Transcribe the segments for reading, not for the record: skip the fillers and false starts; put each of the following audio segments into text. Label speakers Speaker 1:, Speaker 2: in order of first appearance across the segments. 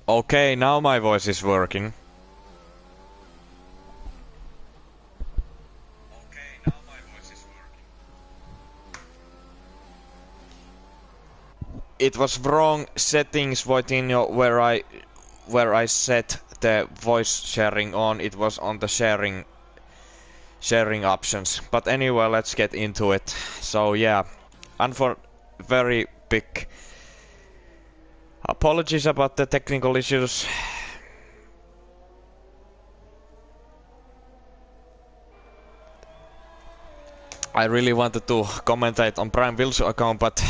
Speaker 1: Okay, now my voice is working. It was wrong settings within where I set the voice sharing on. It was on the sharing options. But anyway, let's get into it. So yeah, and for very big apologies about the technical issues. I really wanted to commentate on Prime Vilzu account, but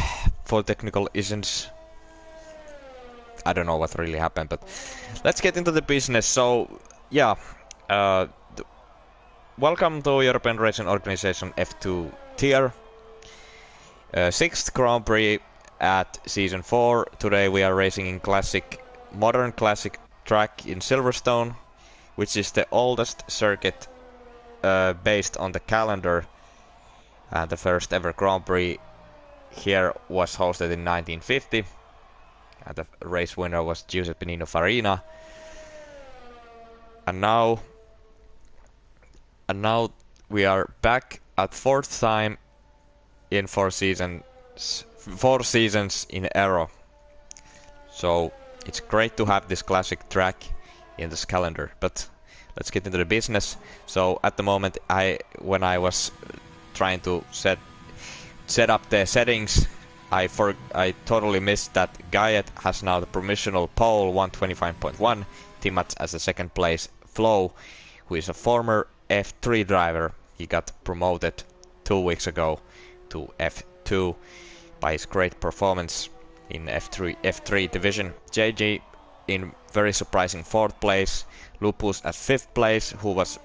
Speaker 1: for technical issues, I don't know what really happened. But let's get into the business. So yeah, Welcome to European Racing Organization F2 tier. 6th Grand Prix at Season 4. Today we are racing in modern classic track in Silverstone, which is the oldest circuit based on the calendar. The first ever Grand Prix here was hosted in 1950. And the race winner was Giuseppe Nino Farina. And now we are back at 4th time in 4 seasons in a row. So it's great to have this classic track in this calendar. But let's get into the business. So at the moment, when I was trying to set up the settings, I totally missed that Gayet has now the provisional pole 125.1. Timats as the second place. Flo, who is a former F3 driver, he got promoted 2 weeks ago to F2 by his great performance in F3 division. JG in very surprising 4th place. Lupus at 5th place, who was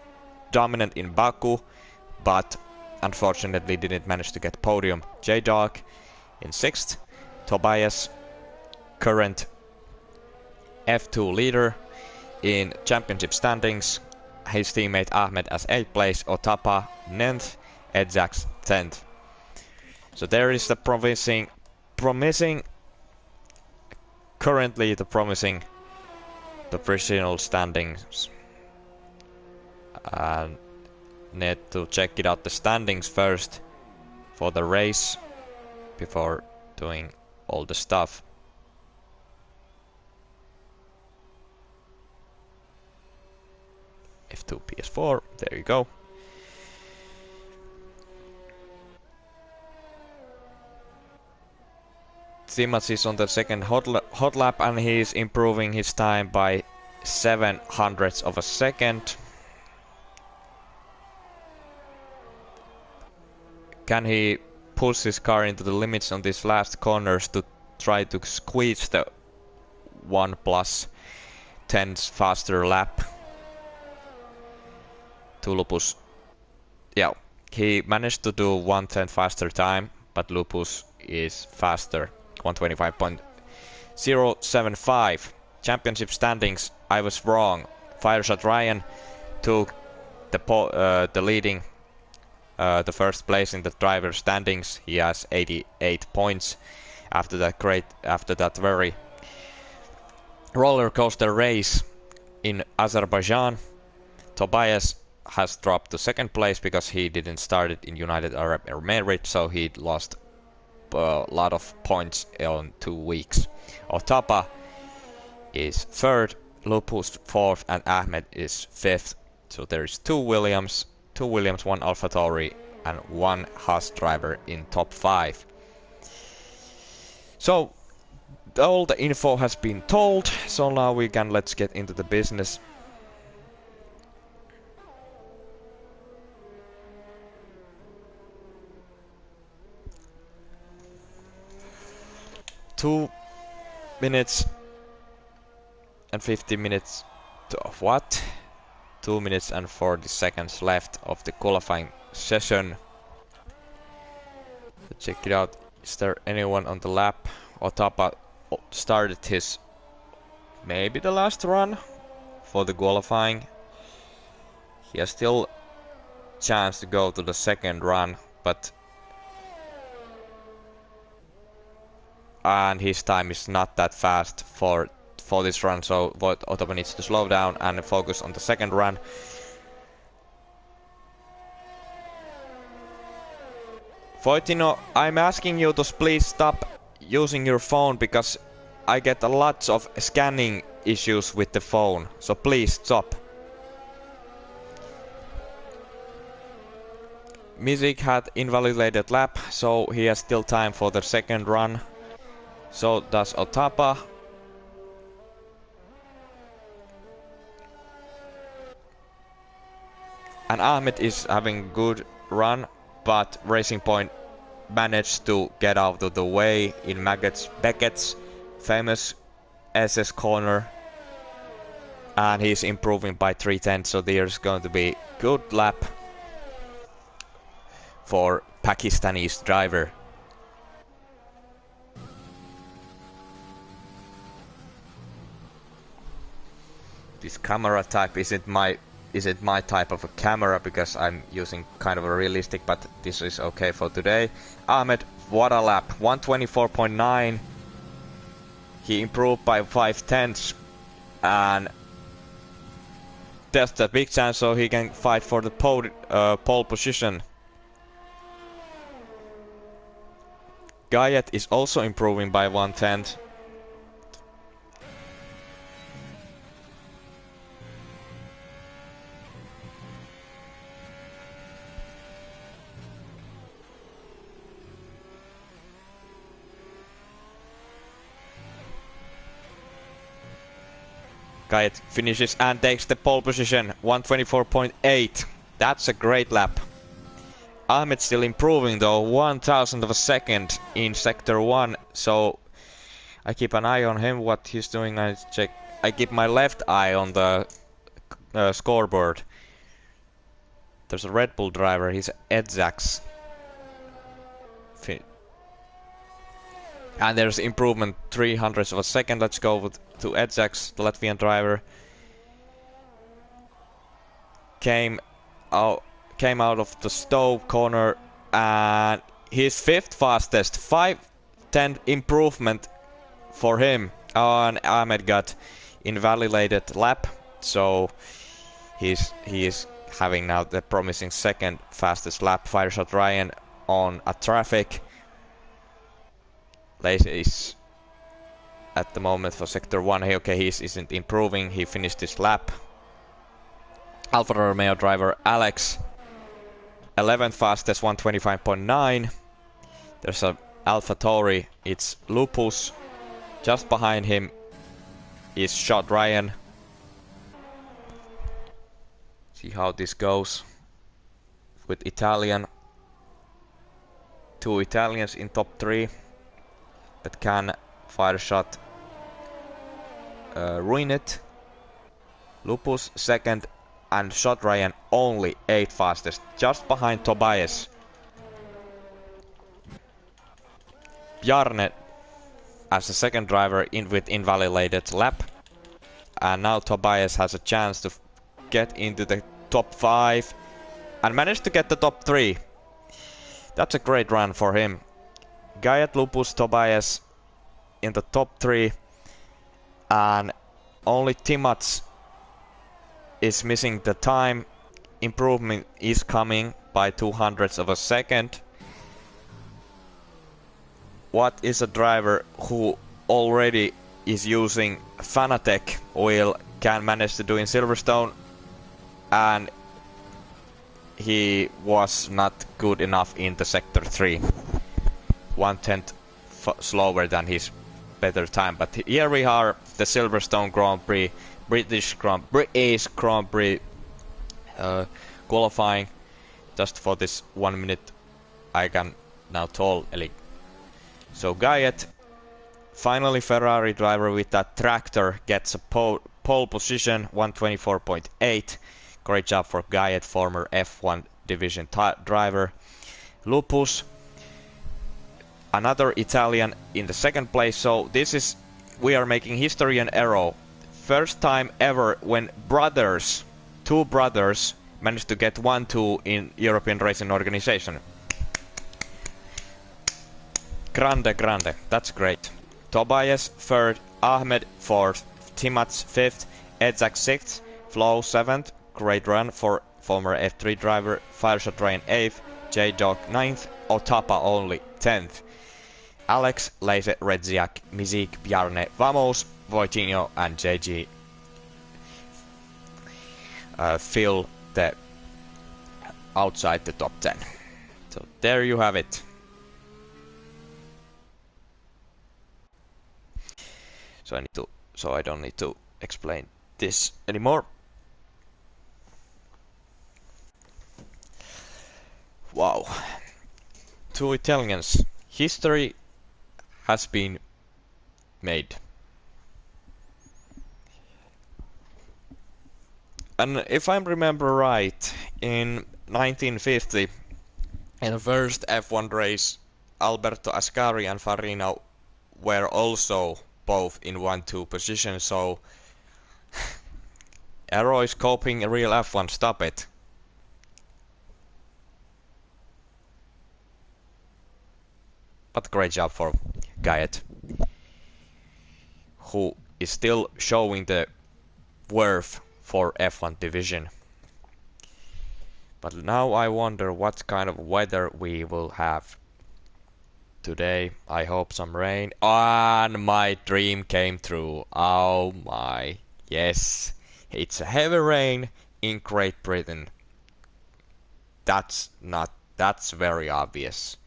Speaker 1: dominant in Baku, but unfortunately didn't manage to get podium. J-Dog in 6th. Tobias, current F2 leader in championship standings. His teammate Ahmed as 8th place, Otapa 9th, Edzax 10th. So there is the promising the provisional standings. And need to check it out the standings first for the race before doing all the stuff. F2 PS4, there you go. Timats is on the second hot lap and he's improving his time by 0.07 of a second. Can he push his car into the limits on these last corners to try to squeeze the 1+10 faster lap? To Lupus. Yeah, he managed to do 1/10 faster time, but Lupus is faster. 125.075. Championship standings, I was wrong. Fireshot Ryan took the leading, the first place in the driver standings. He has 88 points after that very roller coaster race in Azerbaijan. Tobias has dropped to 2nd place because he didn't start it in United Arab Emirates, so he lost a lot of points in 2 weeks. Otapa is 3rd, Lupus 4th, and Ahmed is 5th. So there is 2 Williams, 1 AlphaTauri, and 1 Haas driver in top 5. So all the info has been told, so now let's get into the business. Two minutes and 50 minutes of what? 2 minutes and 40 seconds left of the qualifying session. So check it out. Is there anyone on the lap? Otapa started his maybe the last run for the qualifying. He has still chance to go to the 2nd run, but and his time is not that fast for this run, so Otapa needs to slow down and focus on the 2nd run. Voitino, I'm asking you to please stop using your phone because I get a lot of scanning issues with the phone, so please stop. Mizik had invalidated lap, so he has still time for the 2nd run. So does Otapa. And Ahmed is having good run, but Racing Point managed to get out of the way in Beckett's famous SS corner. And he's improving by 3/10, so there's going to be good lap for Pakistanis driver. This camera type isn't my type of a camera because I'm using kind of a realistic, but this is okay for today. Ahmed, what a lap, 124.9. He improved by 5/10, and there's a big chance so he can fight for the pole position. Gayet is also improving by 1/10. Gayet finishes and takes the pole position, 124.8. That's a great lap. Ahmed still improving though, 1,000 of a second in sector 1, so I keep an eye on him, what he's doing. I keep my left eye on the scoreboard. There's a Red Bull driver, he's Edzax. And there's improvement 300ths of a second. Let's go to Edzax, the Latvian driver. Came out of the stove corner and his 5th fastest, 5/10 improvement for him. And Ahmed got invalidated lap, so he is having now the promising 2nd fastest lap. Fireshot Ryan on a traffic. Lazy is at the moment for sector 1. He isn't improving. He finished his lap. Alfa Romeo driver Alex, 11th fastest, 125.9. There's a Alpha Tauri. It's Lupus. Just behind him is Shot Ryan. See how this goes with Italian. 2 Italians in top 3. That can fire shot ruin it. Lupus 2nd and Shot Ryan only 8th fastest, just behind Tobias. Bjarne as the 2nd driver with invalidated lap, and now Tobias has a chance to get into the top 5 and managed to get the top 3. That's a great run for him. Gayet, Lupus, Tobias in the top 3, and only Timats is missing the time. Improvement is coming by 200ths of a second. What is a driver who already is using Fanatec oil can manage to do in Silverstone, and he was not good enough in the sector 3. 1/10 slower than his better time, but here we are, the Silverstone Grand Prix, British Grand Prix qualifying. Just for this 1 minute I can now tell. So Gayet, finally Ferrari driver with that tractor, gets a pole position, 124.8. Great job for Gayet, former F1 division driver. Lupus, another Italian in the 2nd place. So we are making history and arrow. First time ever when two brothers managed to get 1-2 in European Racing Organization. Grande, that's great. Tobias 3rd, Ahmed 4th, Timats 5th, Edzak 6th, Flo 7th, great run for former F3 driver, Fireshot Ryan 8th, J-Dog 9th, Otapa only 10th. Alex, Leise, Redziak, Mizik, Bjarne, Vamos, Voitinho and JG fill the outside the top 10. So there you have it. So I don't need to explain this anymore. Wow. 2 Italians. History has been made. And if I remember right, in 1950 In the first F1 race, Alberto Ascari and Farina were also both in 1-2 position, so Aero is copying a real F1, stop it. But great job for Guyet, who is still showing the worth for F1 division. But now I wonder what kind of weather we will have today. I hope some rain. And my dream came true. Oh my. Yes. It's a heavy rain in Great Britain. That's very obvious.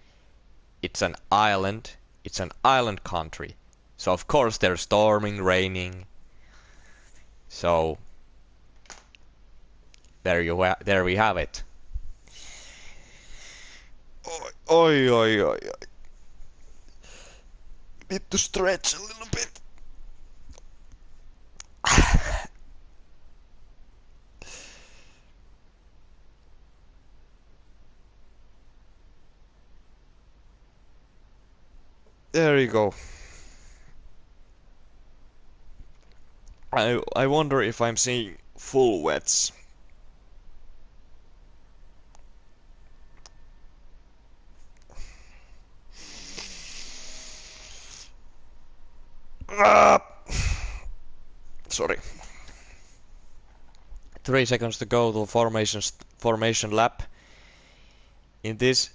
Speaker 1: It's an island. It's an island country. So of course there's storming, raining. So there we have it. Oi, oi, oi, oi. Need to stretch a little bit. There you go. I wonder if I'm seeing full wets. Sorry. 3 seconds to go to formation lap. In these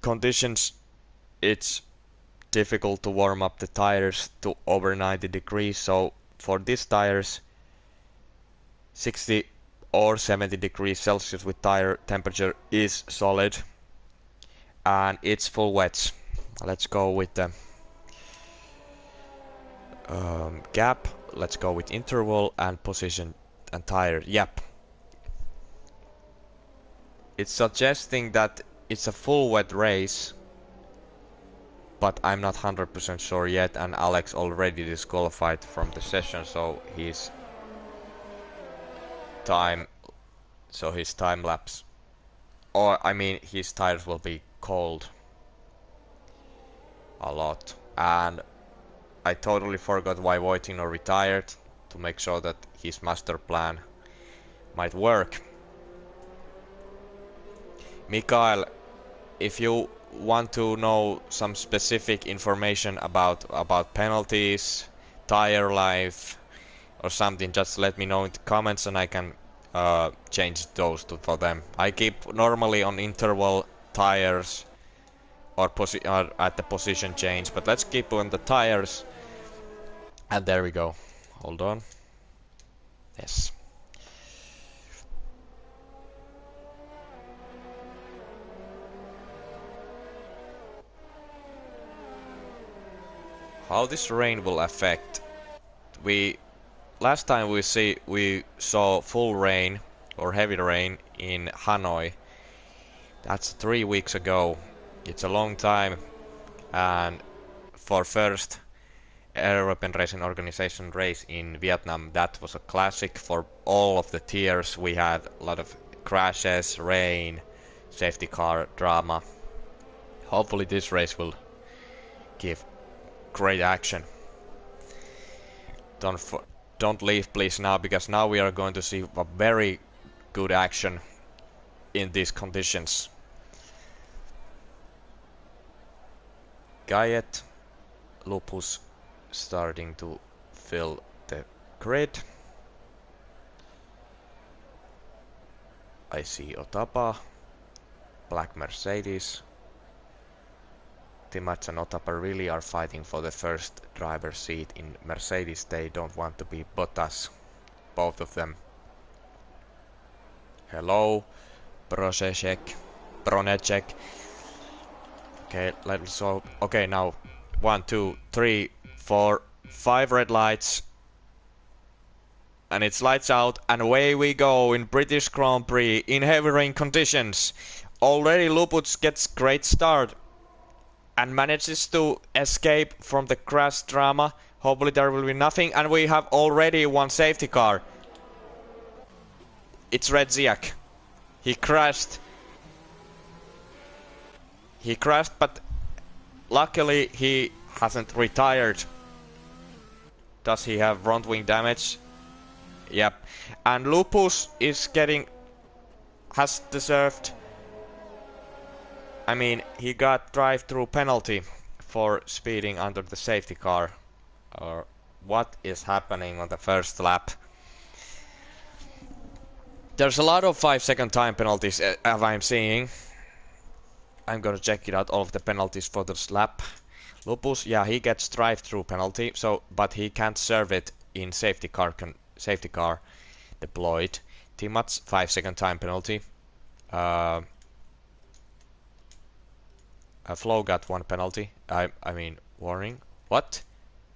Speaker 1: conditions, it's difficult to warm up the tires to over 90 degrees. So for these tires, 60 or 70 degrees Celsius with tire temperature is solid, and it's full wets. Let's go with the gap. Let's go with interval and position and tire. Yep. It's suggesting that it's a full wet race, but I'm not 100% sure yet, and Alex already disqualified from the session, so his time lapse, or I mean his tires will be cold a lot. And I totally forgot why Voitino retired, to make sure that his master plan might work. Mikael, if you want to know some specific information about penalties, tire life, or something, just let me know in the comments and I can change those for them. I keep normally on interval tires or at the position change, but let's keep on the tires. And there we go. Hold on. Yes. How this rain will affect? Last time we saw full rain or heavy rain in Hanoi. That's 3 weeks ago. It's a long time, and for first European Racing Organization race in Vietnam, that was a classic for all of the tiers. We had a lot of crashes, rain, safety car drama. Hopefully this race will give great action. Don't leave please now, because now we are going to see a very good action in these conditions. Guyet, Lupus starting to fill the grid. I see Otapa, Black Mercedes. Timats and Otapa really are fighting for the first driver's seat. In Mercedes they don't want to be Bottas, both of them. Hello, Prošek. Okay, let's go. Okay, now 1, 2, 3, 4, 5 red lights. And it's lights out, and away we go in British Grand Prix in heavy rain conditions. Already Lupus gets great start and manages to escape from the crash drama. Hopefully there will be nothing, and we have already one safety car. It's Red Ziak. He crashed He crashed, but luckily he hasn't retired. Does he have front wing damage? Yep. And Lupus is has deserved. I mean, he got drive-through penalty for speeding under the safety car. Or what is happening on the first lap? There's a lot of 5-second time penalties as I'm seeing. I'm gonna check it out, all of the penalties for this lap. Lupus, yeah, he gets drive-through penalty, but he can't serve it in safety car deployed. Timats 5-second time penalty. Flo got 1 penalty. I mean warning. What?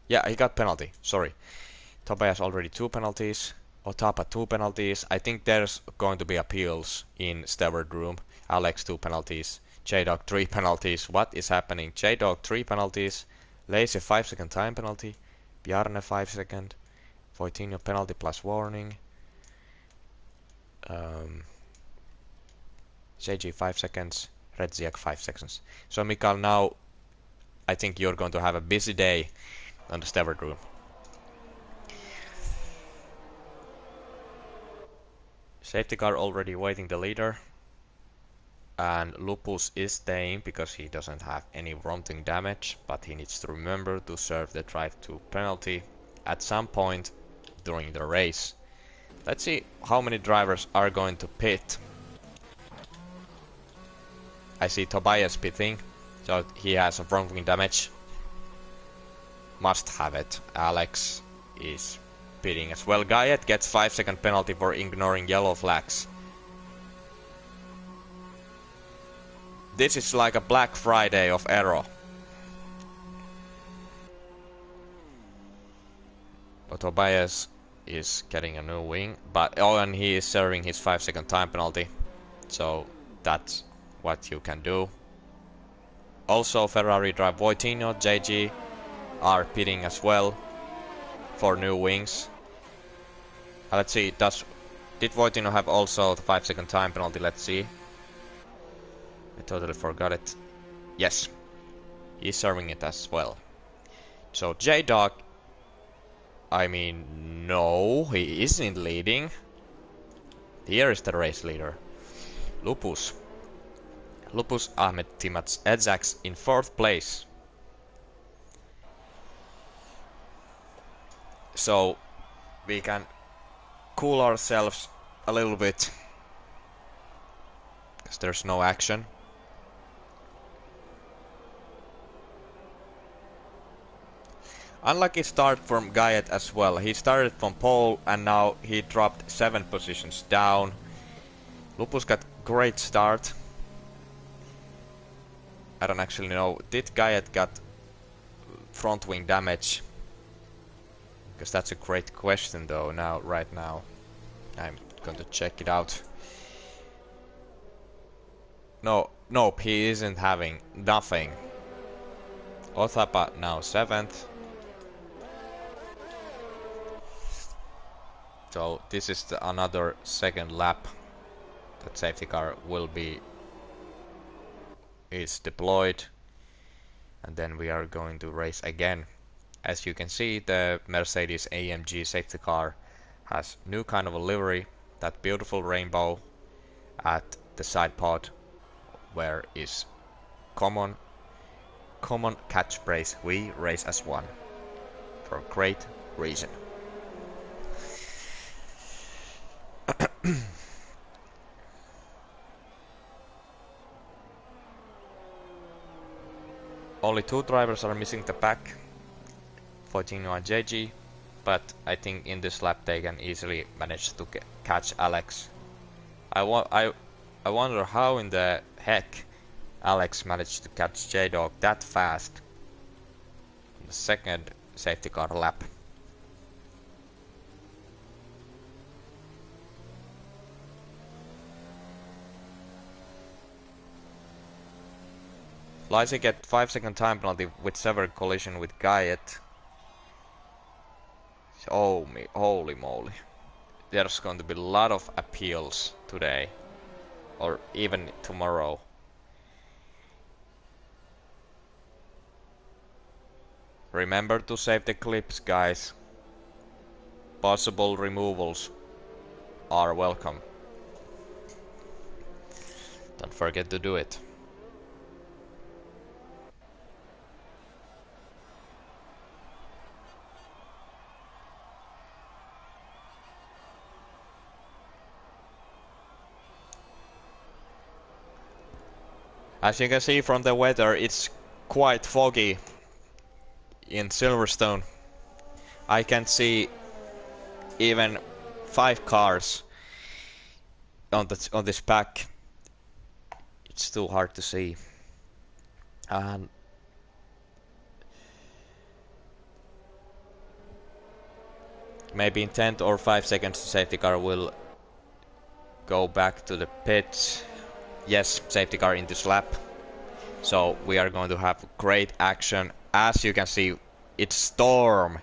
Speaker 1: Yeah, he got penalty. Sorry. Tobias already 2 penalties. Otapa 2 penalties. I think there's going to be appeals in Steward room. Alex 2 penalties. J-Dog 3 penalties. What is happening? J-Dog 3 penalties. Lazy 5-second time penalty. Bjarne 5-second. Voitinho penalty plus warning. JG 5 seconds. Redziak 5 seconds. So Mikael, now I think you're going to have a busy day on the Steward room. Safety car already waiting the leader. And Lupus is staying because he doesn't have any fronting damage, but he needs to remember to serve the drive-to penalty at some point during the race. Let's see how many drivers are going to pit. I see Tobias pitting, so he has a front wing damage. Must have it. Alex is pitting as well. Gayet gets 5-second penalty for ignoring yellow flags. This is like a Black Friday of Aero. But Tobias is getting a new wing, and he is serving his 5-second time penalty. So that's what you can do. Also Ferrari drive Voitinho, JG are pitting as well for new wings. Let's see, did Voitinho have also the 5-second time penalty? Let's see. I totally forgot it. Yes, he's serving it as well. So J-Dog, I mean, no, he isn't leading. Here is the race leader. Lupus Ahmed Timats Edzaks in 4th place. So we can cool ourselves a little bit because there's no action. Unlucky start from Gayet as well. He started from pole and now he dropped 7 positions down. Lupus got great start. I don't actually know. Did Gayet got front wing damage? Because that's a great question though right now. I'm going to check it out. Nope, he isn't having nothing. Othapa now 7th. So this is another second lap that safety car is deployed, and then we are going to race again. As you can see, the Mercedes AMG safety car has new kind of a livery, that beautiful rainbow at the side pod where is common catchphrase, we race as one, for a great reason. Only 2 drivers are missing the pack, Voitinho and JG, but I think in this lap they can easily manage to catch Alex. I wonder how in the heck Alex managed to catch J-Dog that fast in the second safety car lap. Lysi get 5-second time penalty with severe collision with Gayet. Oh me, holy moly. There's going to be a lot of appeals today. Or even tomorrow. Remember to save the clips, guys. Possible removals are welcome. Don't forget to do it. As you can see from the weather, it's quite foggy in Silverstone. I can see even 5 cars on this pack. It's too hard to see. And maybe in 10 or 5 seconds the safety car will go back to the pits. Yes, safety car into slap. So we are going to have great action. As you can see, it's storm.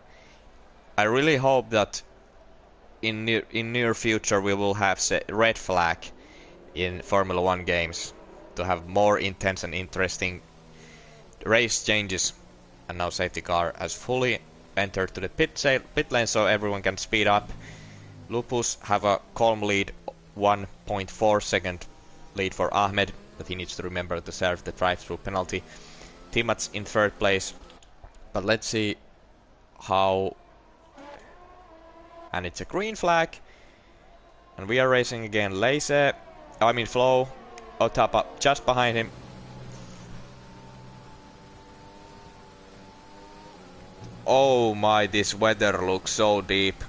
Speaker 1: I really hope that in near future we will have red flag in Formula 1 games to have more intense and interesting race changes. And now safety car has fully entered to the pit lane, so everyone can speed up. Lupus have a calm lead, 1.4 second lead for Ahmed, but he needs to remember to serve the drive-through penalty. Timats in 3rd place, but let's see how. And it's a green flag, and we are racing again. Flo, Otapa just behind him. Oh my, this weather looks so deep.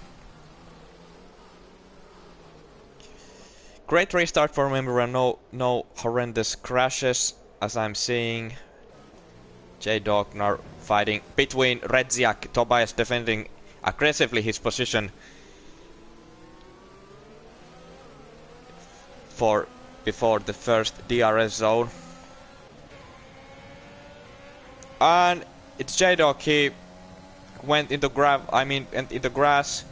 Speaker 1: Great restart for Memora, no horrendous crashes as I'm seeing. J-Dog now fighting between Redziak, Tobias defending aggressively his position before the first DRS zone. And it's J-Dog, he went into into grass.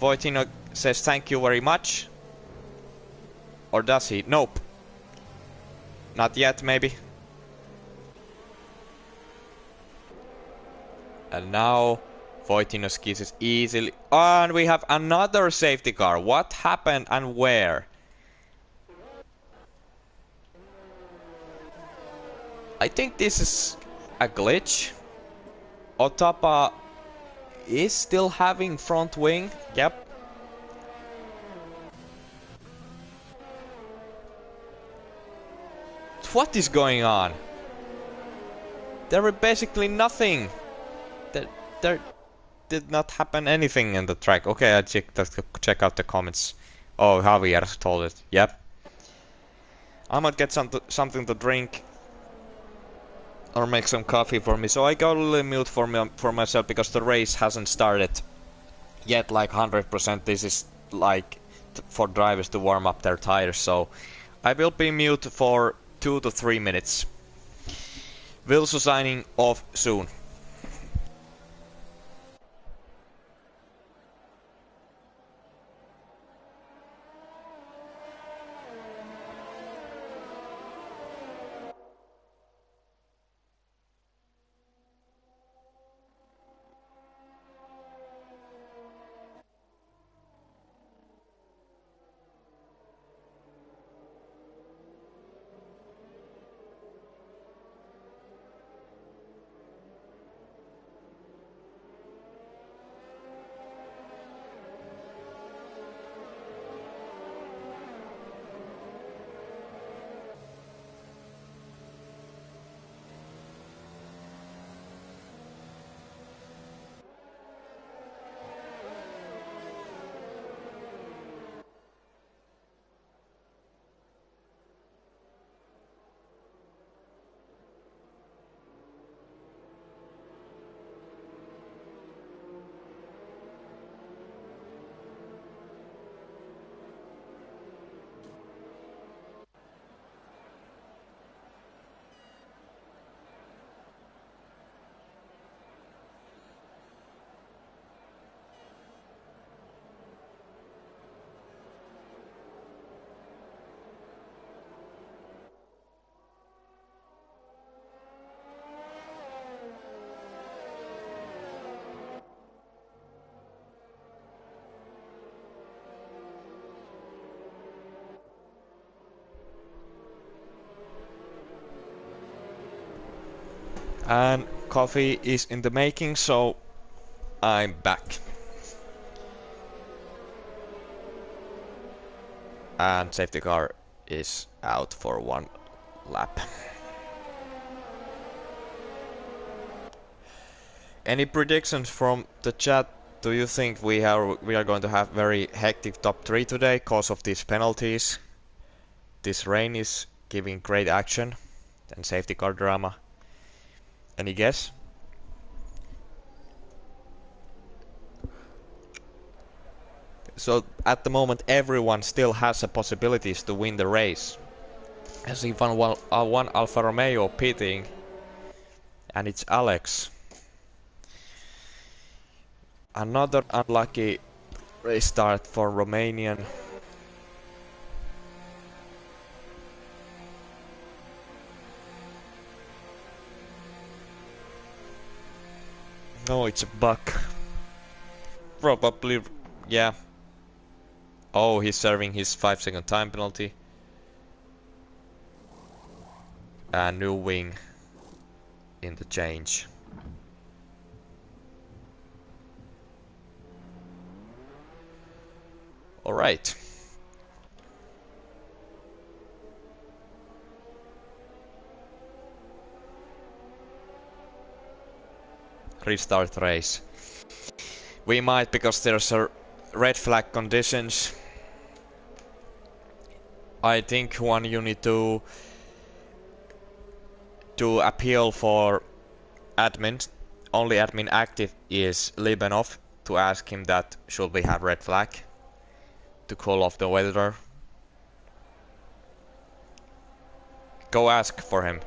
Speaker 1: Voitino says thank you very much. Or does he? Nope. Not yet, maybe. And now Voitino skis easily. And we have another safety car. What happened and where? I think this is a glitch. Otapa is still having front wing. Yep. What is going on? There were basically nothing. There did not happen anything in the track. Okay, I check out the comments. Oh, Javier told it. Yep. I might get something to drink or make some coffee for me. So I got a little mute for myself because the race hasn't started yet. Like 100%. This is like for drivers to warm up their tires. So I will be mute for 2 to 3 minutes. Vilzu signing off soon. And coffee is in the making, so I'm back. And safety car is out for one lap. Any predictions from the chat? Do you think we are going to have very hectic top 3 today because of these penalties? This rain is giving great action and safety car drama. Any guess? So at the moment everyone still has a possibilities to win the race. I see one Alfa Romeo pitting, and it's Alex. Another unlucky race start for Romanian. No, it's a buck. Probably, yeah. Oh, he's serving his 5-second time penalty. A new wing in the change. Alright. Restart race. We might, because there's a red flag conditions. I think one you need to appeal for admin. Only admin active is Libanov, to ask him that should we have red flag to call off the weather. Go ask for him.